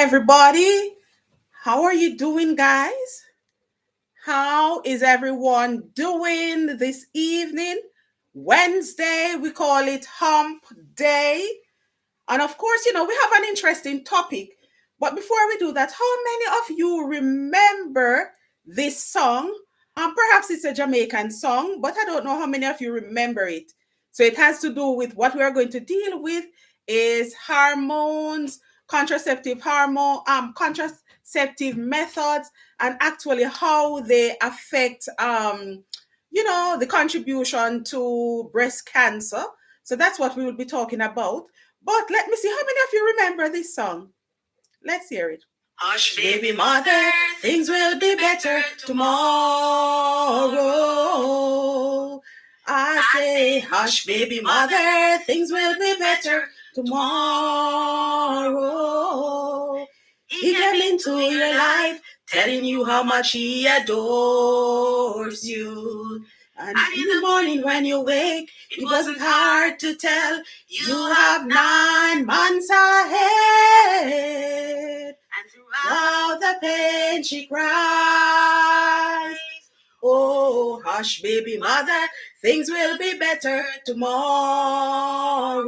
everybody. How are you doing, guys? How is everyone doing this evening? Wednesday, we call it Hump Day. And of course, we have an interesting topic. But before we do that, how many of you remember this song? Perhaps it's a Jamaican song, but I don't know how many of you remember it. So it has to do with what we are going to deal with is hormones, contraceptive methods, and actually how they affect the contribution to breast cancer. So that's what we will be talking about. But let me see how many of you remember this song. Let's hear it. Hush, baby mother, things will be better tomorrow. I say, hush, baby mother, things will be better tomorrow. He came into your life, telling you how much he adores you. And in the morning when you wake, it wasn't hard to tell. You have 9 months ahead. And throughout the pain she cries. Oh, hush, baby mother, things will be better tomorrow.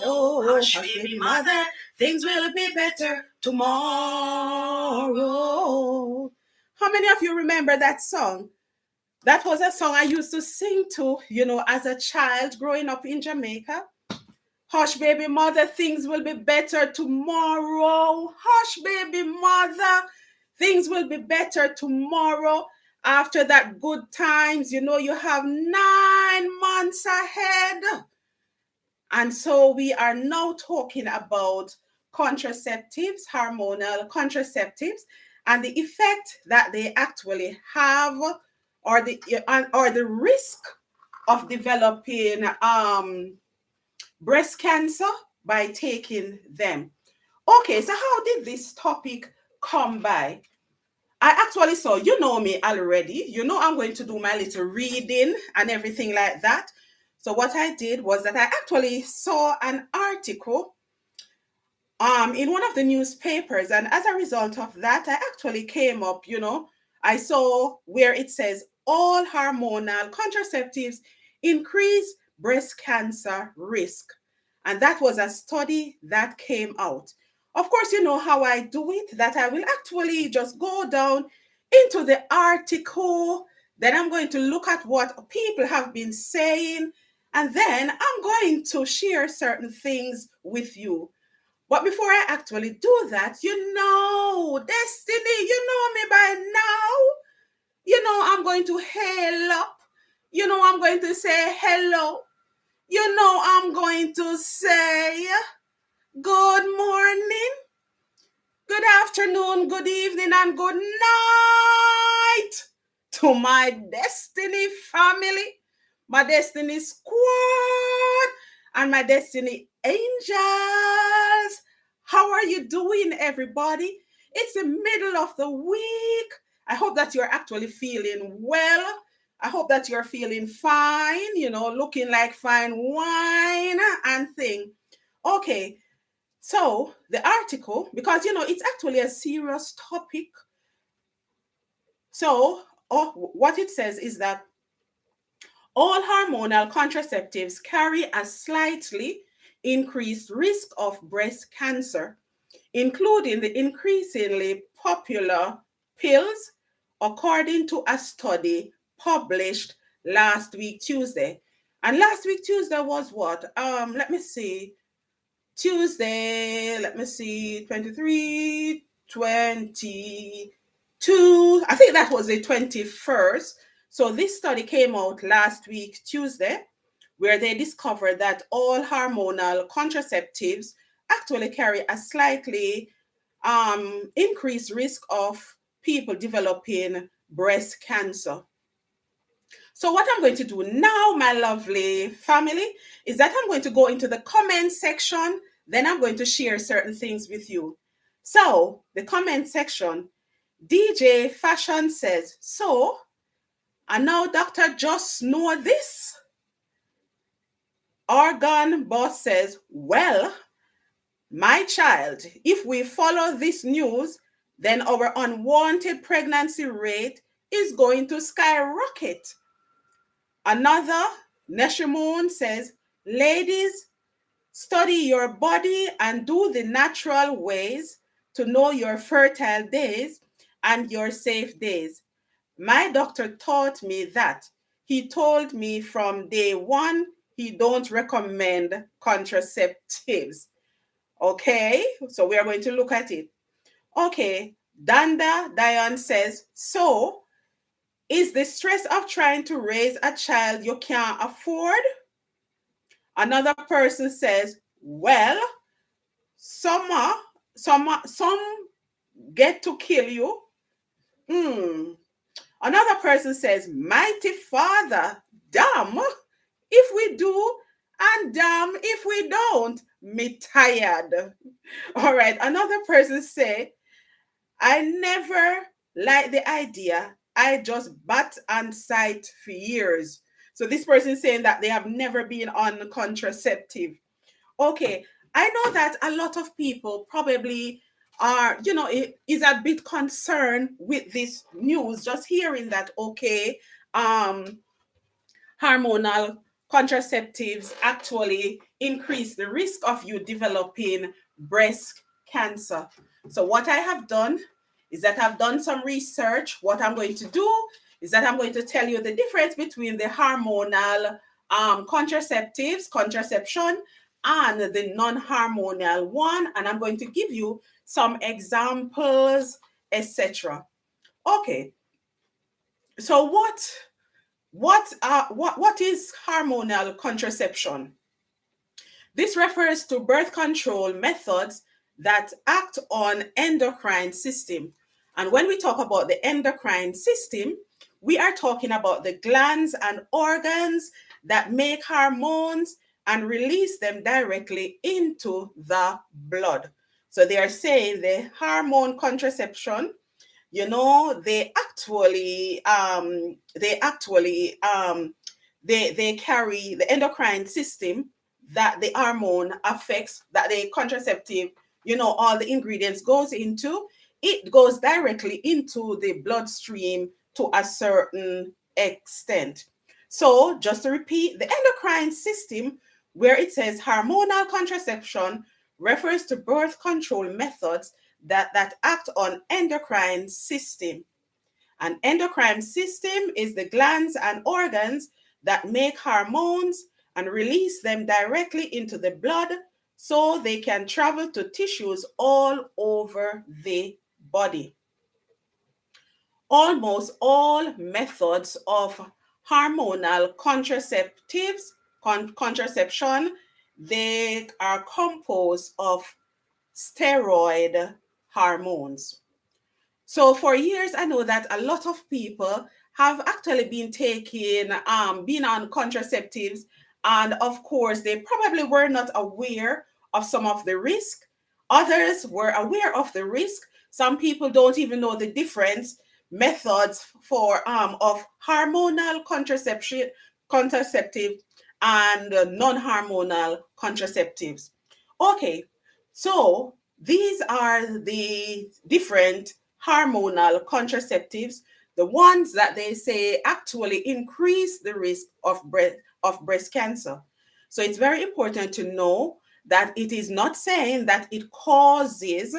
Oh, hush, baby mother, things will be better tomorrow. How many of you remember that song? That was a song I used to sing to, as a child growing up in Jamaica. Hush, baby mother, things will be better tomorrow. Hush, baby mother, things will be better tomorrow. After that good times, you have 9 months ahead. And so we are now talking about contraceptives, hormonal contraceptives, and the effect that they actually have, or the risk of developing breast cancer by taking them. Okay, so how did this topic come by? I actually saw, you know me already. I'm going to do my little reading and everything like that. So what I did was that I actually saw an article in one of the newspapers, and as a result of that, I actually came up, I saw where it says all hormonal contraceptives increase breast cancer risk. And that was a study that came out. Of course, you know how I do it, that I will actually just go down into the article. Then I'm going to look at what people have been saying. And then I'm going to share certain things with you. But before I actually do that, Destiny, you know me by now. I'm going to hail up. I'm going to say hello. I'm going to say good morning, good afternoon, good evening, and good night to my Destiny family, my Destiny squad, and my Destiny angels. How are you doing, everybody? It's the middle of the week. I hope that you're actually feeling well. I hope that you're feeling fine, looking like fine wine and thing. Okay, so the article, because it's actually a serious topic. So what it says is that all hormonal contraceptives carry a slightly increased risk of breast cancer, including the increasingly popular pills, according to a study published last week, Tuesday. And last week, Tuesday was what? Let me see. Tuesday, let me see, 23, 22. I think that was the 21st. So this study came out last week, Tuesday, where they discovered that all hormonal contraceptives actually carry a slightly increased risk of people developing breast cancer. So what I'm going to do now, my lovely family, is that I'm going to go into the comment section. Then I'm going to share certain things with you. So the comment section, DJ Fashion says, so, and now Dr. Just know this. Organ Boss says, well, My child, if we follow this news, then our unwanted pregnancy rate is going to skyrocket. Another, Neshimon says, ladies, study your body and do the natural ways to know your fertile days and your safe days. My doctor taught me that. He told me from day one he don't recommend contraceptives. Okay, so we are going to look at it. Okay, Danda Diane says, so is the stress of trying to raise a child you can't afford? Another person says, well, some get to kill you. Hmm. Another person says, mighty Father, damn if we do and damn if we don't. Me tired. All right. Another person say, I never liked the idea. I just bat and sight for years. So this person is saying that they have never been on contraceptive. Okay, I know that a lot of people probably are, is a bit concerned with this news, just hearing that, okay, um, hormonal contraceptives actually increase the risk of you developing breast cancer. So, what I have done is that I've done some research. What I'm going to do is that I'm going to tell you the difference between the hormonal contraceptives, contraception, and the non hormonal one. And I'm going to give you some examples, etc. Okay, so what is hormonal contraception? This refers to birth control methods that act on endocrine system. And when we talk about the endocrine system, we are talking about the glands and organs that make hormones and release them directly into the blood. So they are saying the hormone contraception, they carry the endocrine system that the hormone affects, that the contraceptive, all the ingredients goes into, it goes directly into the bloodstream to a certain extent. So just to repeat, the endocrine system, where it says hormonal contraception, refers to birth control methods that act on endocrine system. An endocrine system is the glands and organs that make hormones and release them directly into the blood so they can travel to tissues all over the body. Almost all methods of hormonal contraception, they are composed of steroid hormones. So for years, I know that a lot of people have actually been been on contraceptives, and of course, they probably were not aware of some of the risk. Others were aware of the risk. Some people don't even know the difference methods for of hormonal contraceptive and non-hormonal contraceptives. Okay, so these are the different hormonal contraceptives, the ones that they say actually increase the risk of breast cancer. So it's very important to know that it is not saying that it causes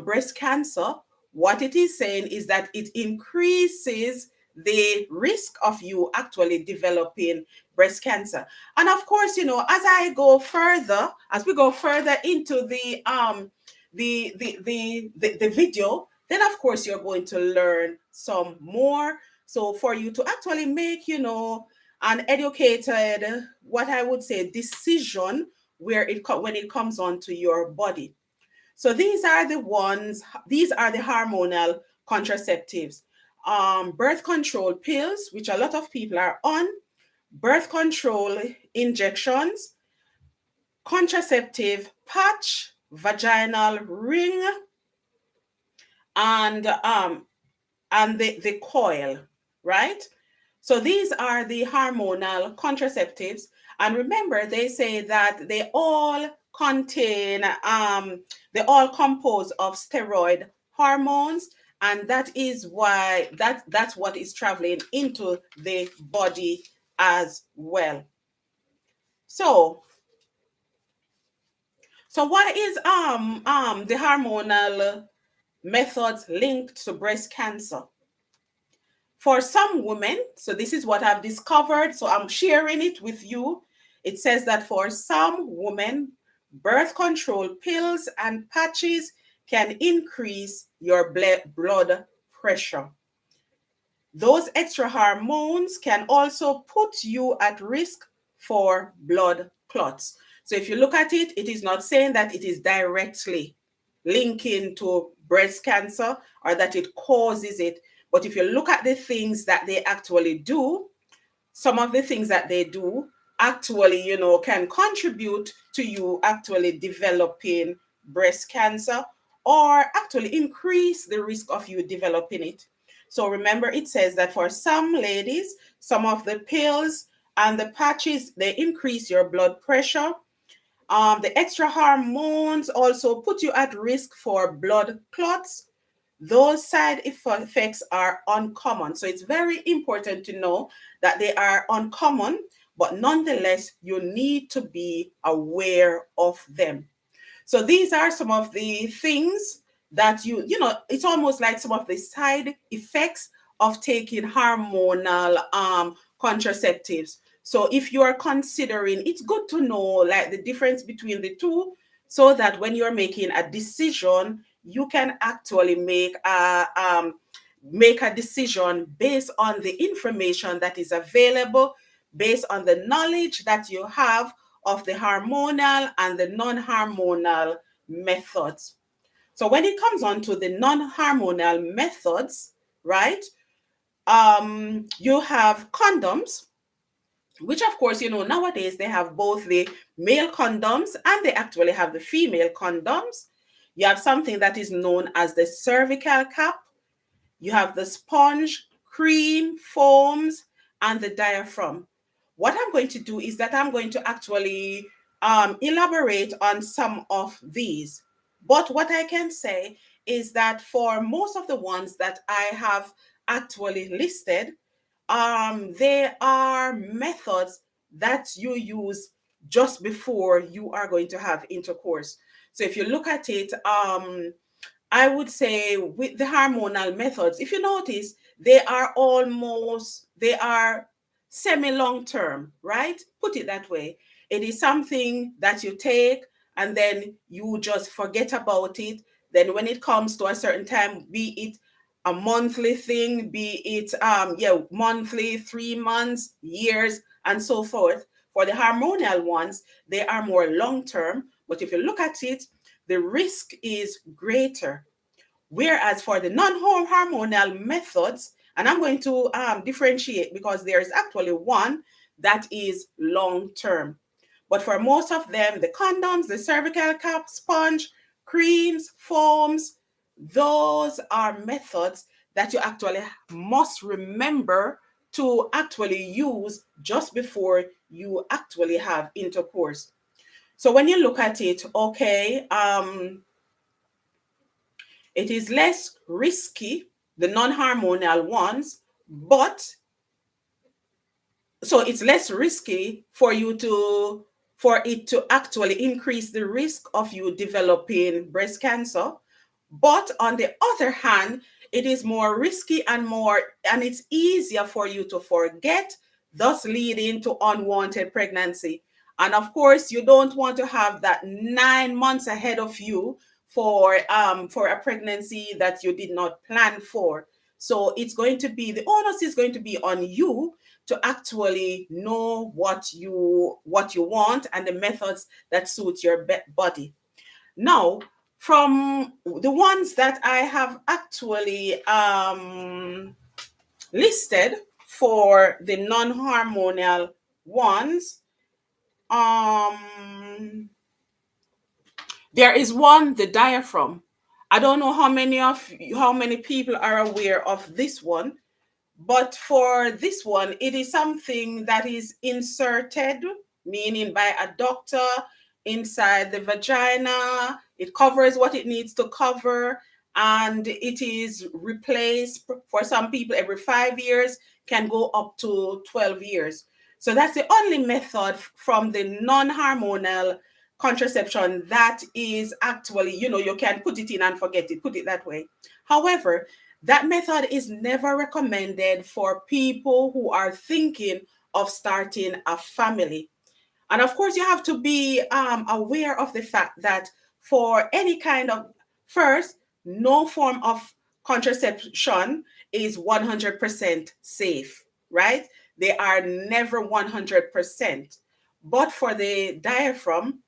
breast cancer. What it is saying is that it increases the risk of you actually developing breast cancer. And of course, as we go further into the video, then of course you're going to learn some more. So for you to actually make, an educated, what I would say, decision when it comes on to your body. So these are the hormonal contraceptives. Birth control pills, which a lot of people are on, birth control injections, contraceptive patch, vaginal ring, and the coil, right? So these are the hormonal contraceptives. And remember, they say that they all contain, they're all composed of steroid hormones, and that is why that's what is traveling into the body as well. So, so what is the hormonal methods linked to breast cancer? For some women, so this is what I've discovered, so I'm sharing it with you. It says that for some women, birth control pills and patches can increase your blood pressure. Those extra hormones can also put you at risk for blood clots. So if you look at it, it is not saying that it is directly linking to breast cancer or that it causes it. But if you look at the things that they actually do, some of the things that they do actually, can contribute to you actually developing breast cancer or actually increase the risk of you developing it. So remember, it says that for some ladies, some of the pills and the patches, they increase your blood pressure. The extra hormones also put you at risk for blood clots. Those side effects are uncommon. So it's very important to know that they are uncommon, but nonetheless, you need to be aware of them. So these are some of the things that it's almost like some of the side effects of taking hormonal contraceptives. So if you are considering, it's good to know like the difference between the two so that when you're making a decision, you can actually make a decision based on the information that is available, based on the knowledge that you have of the hormonal and the non-hormonal methods. So when it comes on to the non-hormonal methods, right, you have condoms, which of course, nowadays they have both the male condoms and they actually have the female condoms. You have something that is known as the cervical cap. You have the sponge, cream, foams, and the diaphragm. What I'm going to do is that I'm going to actually elaborate on some of these. But what I can say is that for most of the ones that I have actually listed, they are methods that you use just before you are going to have intercourse. So if you look at it, I would say with the hormonal methods, if you notice, they are semi long term, right? Put it that way. It is something that you take and then you just forget about it. Then when it comes to a certain time, be it a monthly thing, be it monthly, 3 months, years, and so forth. For the hormonal ones, they are more long term, but if you look at it, the risk is greater. Whereas for the non-hormonal methods, and I'm going to differentiate because there is actually one that is long term. But for most of them, the condoms, the cervical cap, sponge, creams, foams, those are methods that you actually must remember to actually use just before you actually have intercourse. So when you look at it, okay, it is less risky, the non-hormonal ones, but so it's less risky for it to actually increase the risk of you developing breast cancer. But on the other hand, it is more risky and it's easier for you to forget, thus leading to unwanted pregnancy. And of course, you don't want to have that 9 months ahead of you for a pregnancy that you did not plan for. So the onus is going to be on you to actually know what you want and the methods that suit your body. Now, from the ones that I have actually listed for the non-hormonal ones, there is one, the diaphragm. I don't know how many people are aware of this one, but for this one, it is something that is inserted, meaning by a doctor inside the vagina. It covers what it needs to cover, and it is replaced for some people every 5 years, can go up to 12 years. So that's the only method from the non-hormonal contraception that is actually, you can put it in and forget it, put it that way. However, that method is never recommended for people who are thinking of starting a family. And of course, you have to be aware of the fact that for any kind of, first, no form of contraception is 100% safe, right? They are never 100%. But for the diaphragm,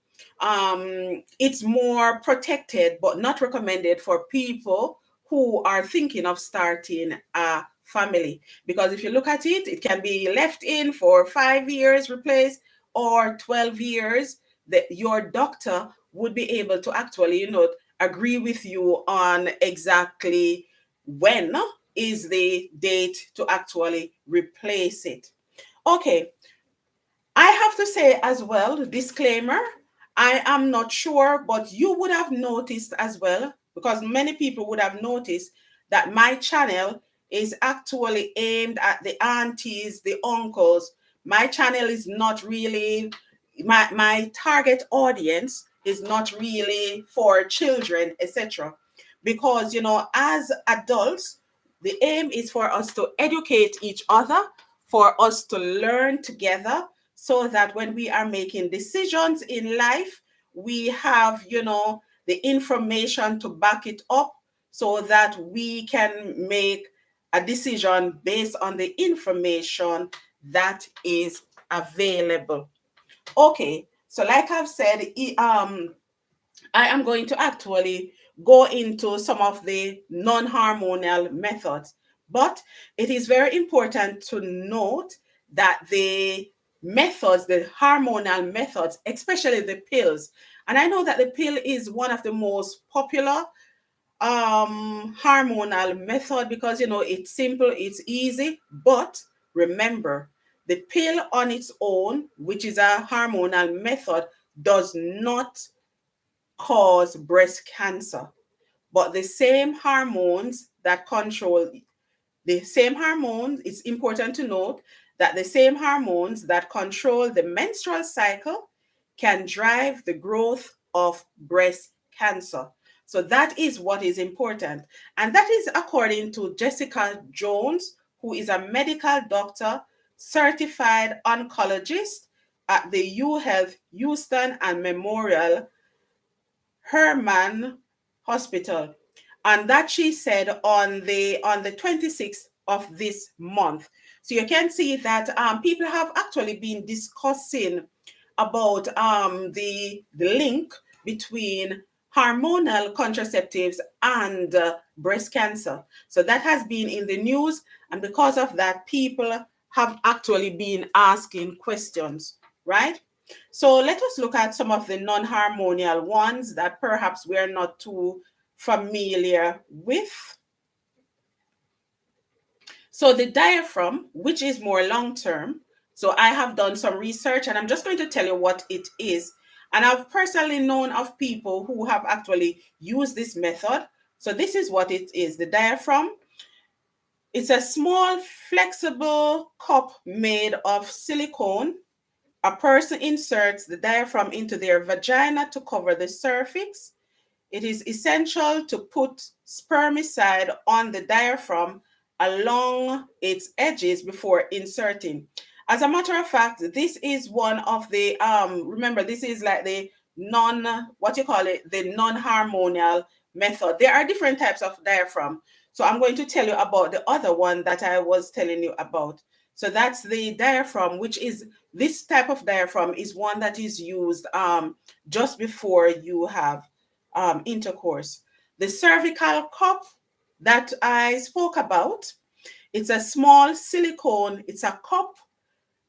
it's more protected, but not recommended for people who are thinking of starting a family. Because if you look at it, it can be left in for 5 years, replaced, or 12 years. That your doctor would be able to actually, agree with you on exactly when is the date to actually replace it. Okay, I have to say as well, disclaimer, I am not sure, but you would have noticed as well, because many people would have noticed that my channel is actually aimed at the aunties, the uncles. My channel is not really, my target audience is not really for children, etc. Because, as adults, the aim is for us to educate each other, for us to learn together, so that when we are making decisions in life, we have, the information to back it up, so that we can make a decision based on the information that is available. Okay, so like I've said, I am going to actually go into some of the non hormonal methods. But it is very important to note that the methods, the hormonal methods, especially the pills, and I know that the pill is one of the most popular hormonal method, because it's simple, it's easy. But remember, the pill on its own, which is a hormonal method, does not cause breast cancer. But the same hormones that control the same hormones, it's important to note that the same hormones that control the menstrual cycle can drive the growth of breast cancer. So that is what is important. And that is according to Jessica Jones, who is a medical doctor, certified oncologist at the U Health Houston and Memorial Hermann Hospital, and that she said on the 26th of this month. So you can see that people have actually been discussing about the link between hormonal contraceptives and breast cancer. So that has been in the news, and because of that, people have actually been asking questions, right? So let us look at some of the non-hormonal ones that perhaps we're not too familiar with. So the diaphragm, which is more long term. So I have done some research and I'm just going to tell you what it is. And I've personally known of people who have actually used this method. So this is what it is. The diaphragm, it's a small flexible cup made of silicone. A person inserts the diaphragm into their vagina to cover the cervix. It is essential to put spermicide on the diaphragm along its edges before inserting. As a matter of fact, this is one of the remember, this is like the what you call it, the non-hormonal method. There are different types of diaphragm. So I'm going to tell you about the other one that I was telling you about. So that's the diaphragm, which is this type of diaphragm is one that is used just before you have intercourse. The cervical cup that I spoke about, it's a small silicone, it's a cup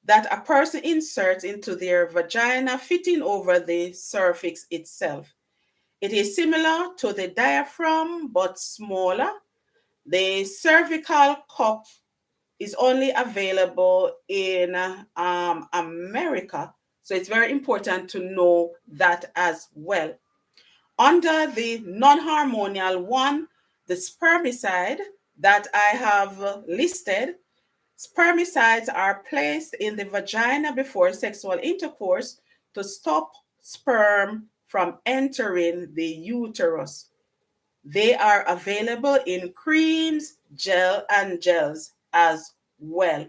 that a person inserts into their vagina, fitting over the cervix itself. It is similar to the diaphragm but smaller. The cervical cup is only available in America, So it's very important to know that as well. Under the non-hormonal one, the spermicide that I have listed, spermicides are placed in the vagina before sexual intercourse to stop sperm from entering the uterus. They are available in creams, gel, and gels as well.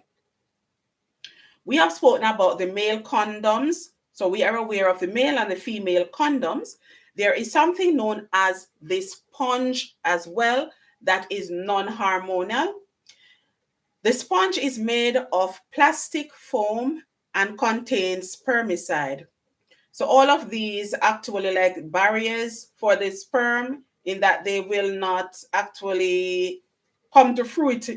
We have spoken about the male condoms. So we are aware of the male and the female condoms. There is something known as the sponge as well that is non hormonal. The sponge is made of plastic foam and contains spermicide. So all of these actually like barriers for the sperm in that they will not actually come to fruition,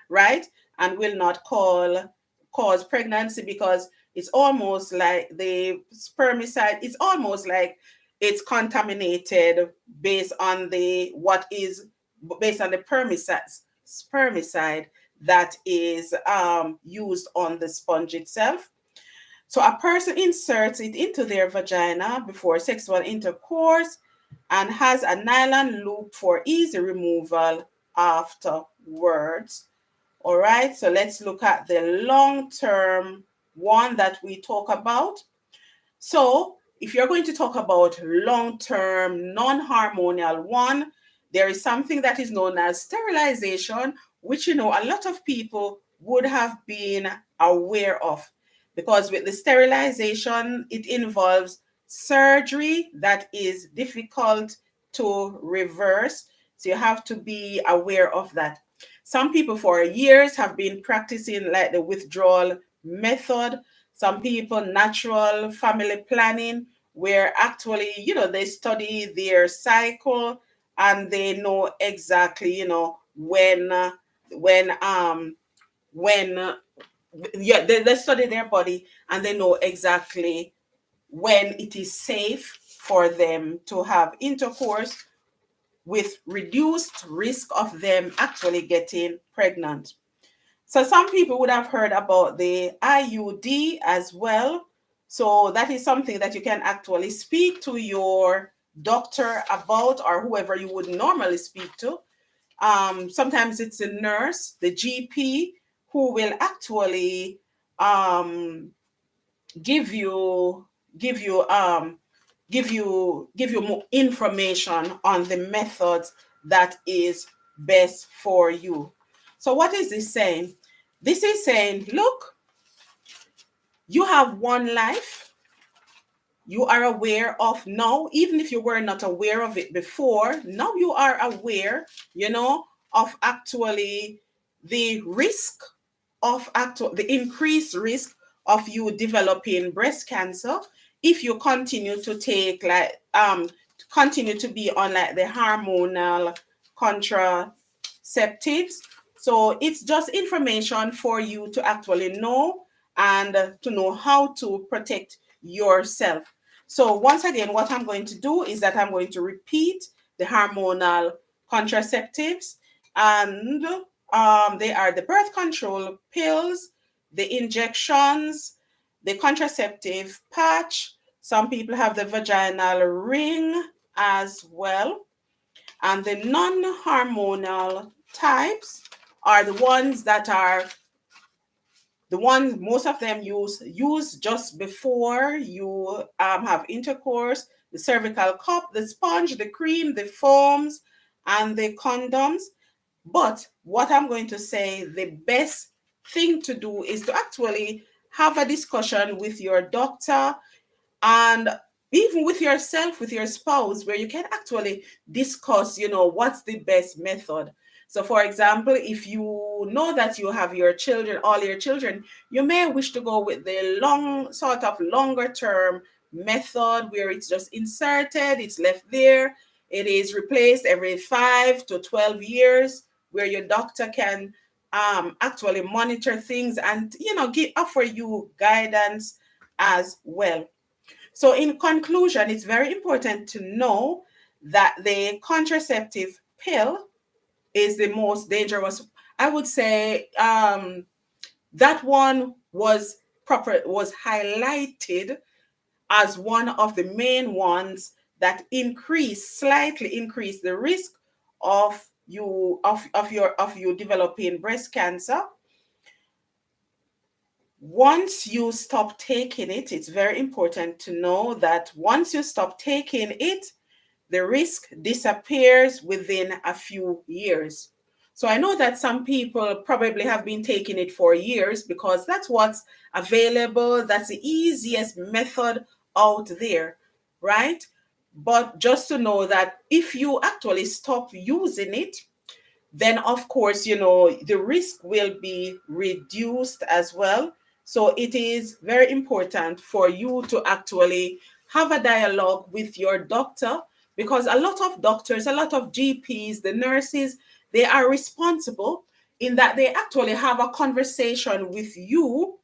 right? And will not cause pregnancy because it's almost like the spermicide, it's almost like it's contaminated based on the what is based on the spermicide that is used on the sponge itself. So a person inserts it into their vagina before sexual intercourse and has a nylon loop for easy removal afterwards. All right, so let's look at the long-term one that we talk about. So if you're going to talk about long-term non-hormonal one, there is something that is known as sterilization, which a lot of people would have been aware of, because with the sterilization, it involves surgery that is difficult to reverse. So you have to be aware of that. Some people for years have been practicing like the withdrawal method. Some people natural family planning, where actually they study their cycle and they know exactly when when yeah, they study their body and they know exactly when it is safe for them to have intercourse with reduced risk of them actually getting pregnant. So some people would have heard about the IUD as well. So that is something that you can actually speak to your doctor about, or whoever you would normally speak to. Sometimes it's a nurse, the GP, who will actually um, give you give you more information on the methods that is best for you. So what is this saying? This is saying, look, you have one life. You are aware of now, even if you were not aware of it before, now you are aware, of actually the risk the increased risk of you developing breast cancer if you continue to take continue to be on like the hormonal contraceptives. So it's just information for you to actually know and to know how to protect yourself. So once again, what I'm going to do is that I'm going to repeat the hormonal contraceptives, and they are the birth control pills, the injections, the contraceptive patch. Some people have the vaginal ring as well. And the non-hormonal types are the ones that are the ones most of them use just before you have intercourse: the cervical cup, the sponge, the cream, the foams, and the condoms. But what I'm going to say, the best thing to do is to actually have a discussion with your doctor, and even with yourself, with your spouse, where you can actually discuss what's the best method. So for example, if you know that you have your children, all your children, you may wish to go with the longer term method, where it's just inserted, it's left there, it is replaced every 5 to 12 years, where your doctor can actually monitor things and offer you guidance as well. So, in conclusion, it's very important to know that the contraceptive pill is the most dangerous. I would say that one was was highlighted as one of the main ones that slightly increase the risk of you developing breast cancer. Once you stop taking it, it's very important to know that once you stop taking it, the risk disappears within a few years. So I know that some people probably have been taking it for years because that's what's available. That's the easiest method out there, right? But just to know that if you actually stop using it, then of course, the risk will be reduced as well. So it is very important for you to actually have a dialogue with your doctor, because a lot of doctors, a lot of GPs, the nurses, they are responsible in that they actually have a conversation with you,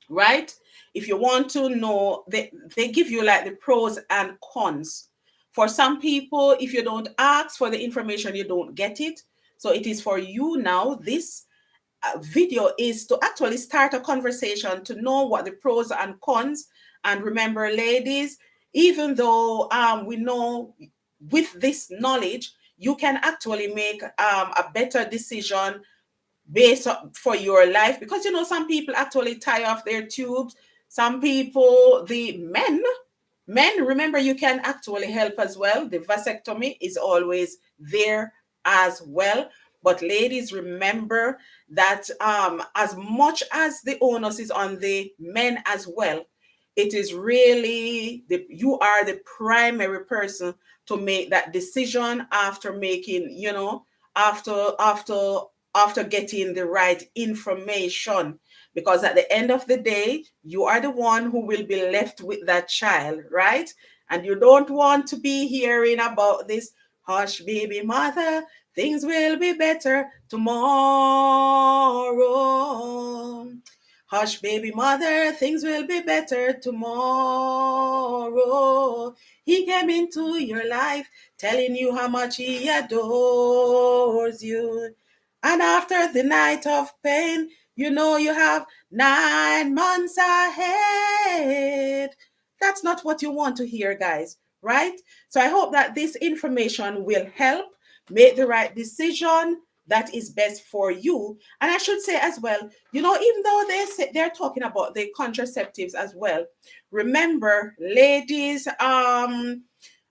right? If you want to know, they give you like the pros and cons. For some people, if you don't ask for the information, you don't get it. So it is for you now. This video is to actually start a conversation to know what the pros and cons. And remember, ladies, even though we know with this knowledge, you can actually make a better decision for your life, because some people actually tie off their tubes. Some people, the men, remember, you can actually help as well. The vasectomy is always there as well. But ladies, remember that as much as the onus is on the men as well, it is really you are the primary person to make that decision after making, after getting the right information. Because at the end of the day, you are the one who will be left with that child, right? And you don't want to be hearing about this, hush, baby mother, things will be better tomorrow. Hush, baby mother, things will be better tomorrow. He came into your life telling you how much he adores you. And after the night of pain, you have 9 months ahead. That's not what you want to hear, guys, right? So I hope that this information will help make the right decision that is best for you. And I should say as well, even though they're talking about the contraceptives as well, remember, ladies, I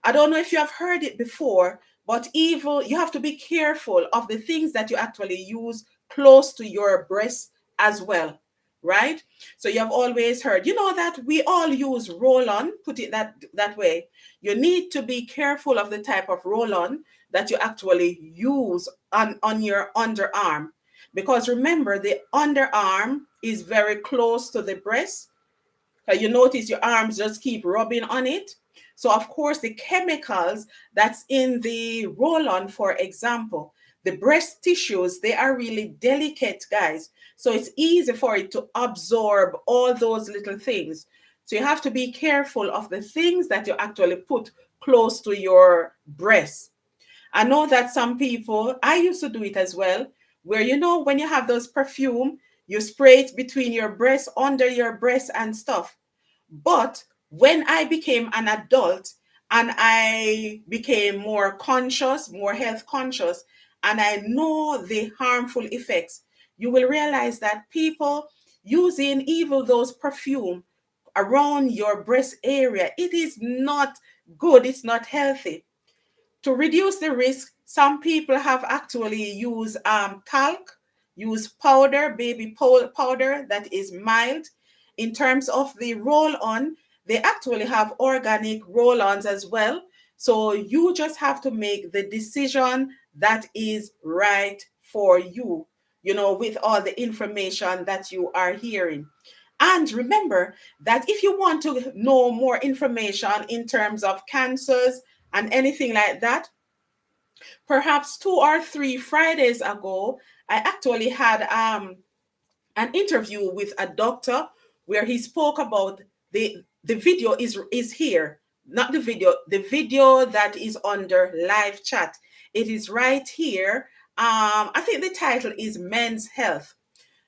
don't know if you have heard it before, but you have to be careful of the things that you actually use close to your breast as well, right? So you have always heard, that we all use roll-on, put it that way. You need to be careful of the type of roll-on that you actually use on your underarm, because remember, the underarm is very close to the breast. You notice your arms just keep rubbing on it. So of course, the chemicals that's in the roll-on, for example, the breast tissues, they are really delicate, guys. So it's easy for it to absorb all those little things. So you have to be careful of the things that you actually put close to your breast. I know that some people, I used to do it as well, where, when you have those perfume, you spray it between your breasts, under your breasts and stuff. But when I became an adult and I became more conscious, more health conscious, and I know the harmful effects, you will realize that people using even those perfume around your breast area, it is not good, it's not healthy. To reduce the risk, some people have actually used talc, use powder, baby powder that is mild. In terms of the roll-on, they actually have organic roll-ons as well. So you just have to make the decision that is right for you, with all the information that you are hearing. And remember that if you want to know more information in terms of cancers and anything like that, perhaps 2 or 3 Fridays ago, I actually had an interview with a doctor where he spoke about the video is here, not the video that is under live chat. It is right here. I think the title is Men's Health.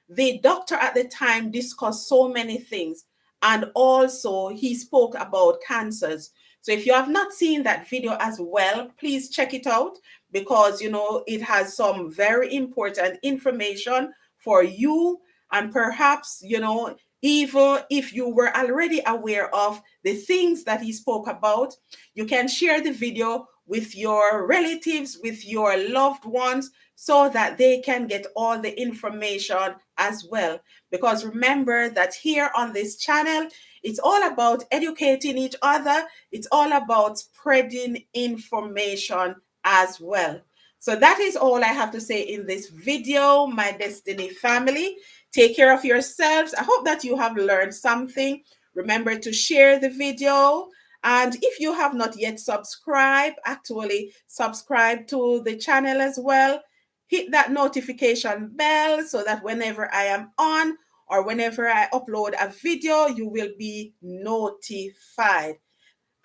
The doctor at the time discussed so many things, and also he spoke about cancers. So if you have not seen that video as well, please check it out, because it has some very important information for you. And perhaps even if you were already aware of the things that he spoke about, you can share the video with your relatives, with your loved ones, so that they can get all the information as well. Because remember that here on this channel, it's all about educating each other. It's all about spreading information as well. So that is all I have to say in this video, my Destiny family. Take care of yourselves. I hope that you have learned something. Remember to share the video. And if you have not yet subscribed, actually subscribe to the channel as well. Hit that notification bell so that whenever I am on or whenever I upload a video, you will be notified.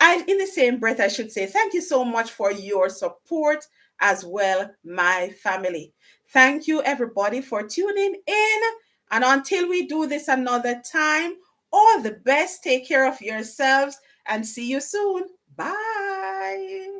In the same breath, I should say thank you so much for your support as well, my family. Thank you, everybody, for tuning in. And until we do this another time, all the best. Take care of yourselves and see you soon. Bye.